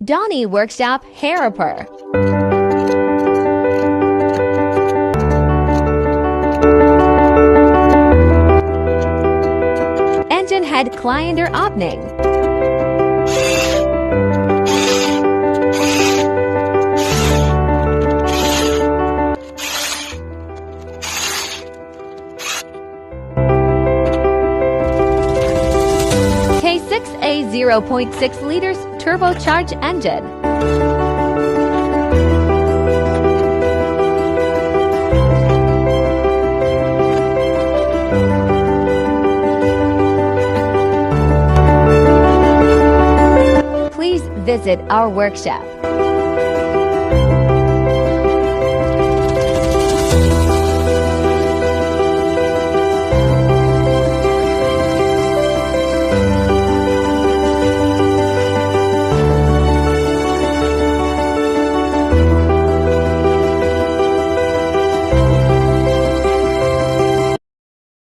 Donnie Workshop Hair Repair. Engine head cylindr opening. K6A 0.6 liters turbocharged engine. Please visit our workshop.